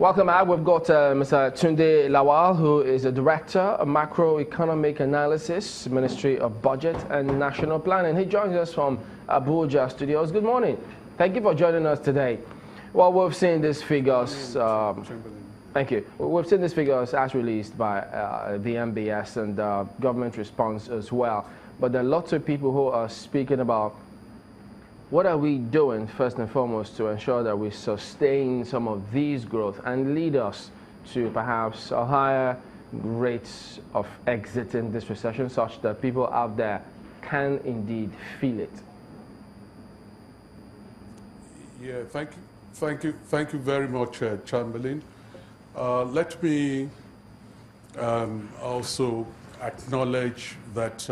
Welcome back. We've got Mr. Tunde Lawal, who is the Director of Macroeconomic Analysis, Ministry of Budget and National Planning. He joins us from Abuja Studios. Good morning. Thank you for joining us today. Well, we've seen these figures. Thank you. We've seen these figures as released by the MBS and government response as well. But there are lots of people who are speaking about what are we doing, first and foremost, to ensure that we sustain some of these growth and lead us to perhaps a higher rates of exiting this recession such that people out there can indeed feel it? Yeah, thank you very much, Chamberlain. Let me also acknowledge that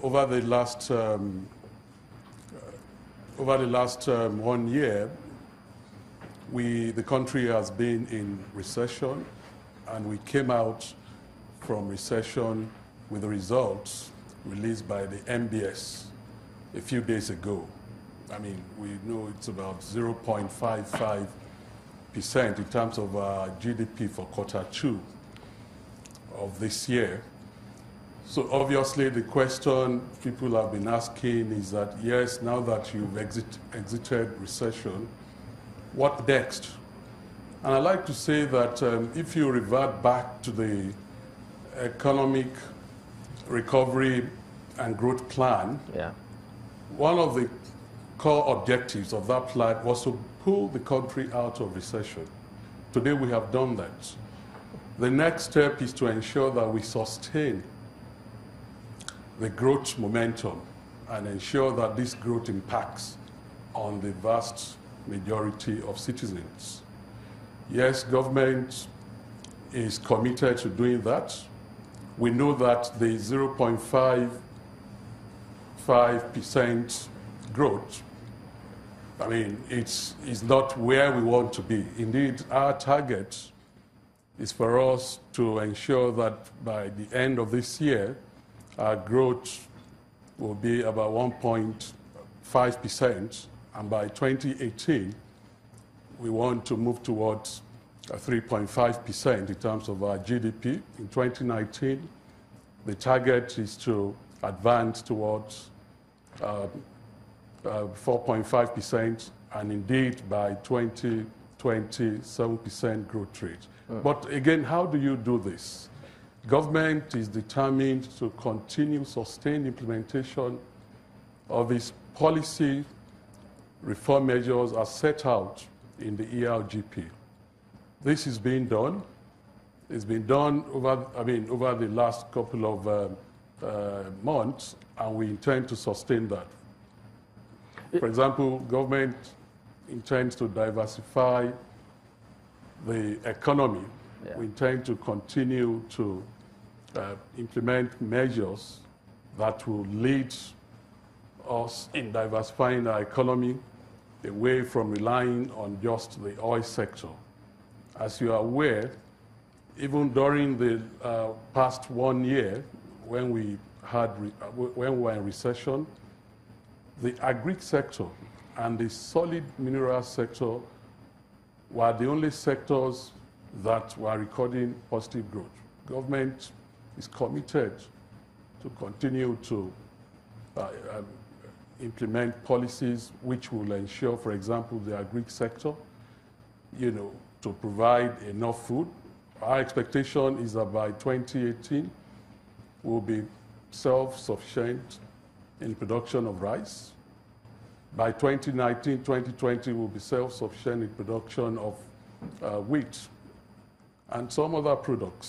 over the last 1 year, the country has been in recession, and we came out from recession with the results released by the MBS a few days ago. I mean, we know it's about 0.55% in terms of GDP for Q2 of this year. So obviously the question people have been asking is that, yes, now that you've exited recession, what next? And I like to say that if you revert back to the economic recovery and growth plan, one of the core objectives of that plan was to pull the country out of recession. Today we have done that. The next step is to ensure that we sustain the growth momentum and ensure that this growth impacts on the vast majority of citizens. Yes, government is committed to doing that. We know that the 0.55% growth, I mean, it's not where we want to be. Indeed, our target is for us to ensure that by the end of this year, our growth will be about 1.5%, and by 2018, we want to move towards 3.5% in terms of our GDP. In 2019, the target is to advance towards 4.5%, and indeed by 2020, 7% growth rate. But again, how do you do this? Government is determined to continue sustained implementation of these policy reform measures as set out in the ERGP. This is being done. It's been done over the last couple of months, and we intend to sustain that. For example, government intends to diversify the economy. We intend to continue to implement measures that will lead us in diversifying our economy away from relying on just the oil sector. As you are aware, even during the past 1 year, when we were in recession, the agri sector and the solid mineral sector were the only sectors that were recording positive growth. Government is committed to continue to implement policies which will ensure, for example, the agri sector, to provide enough food. Our expectation is that by 2018, we'll be self-sufficient in production of rice. By 2019, 2020, we'll be self-sufficient in production of wheat and some other products.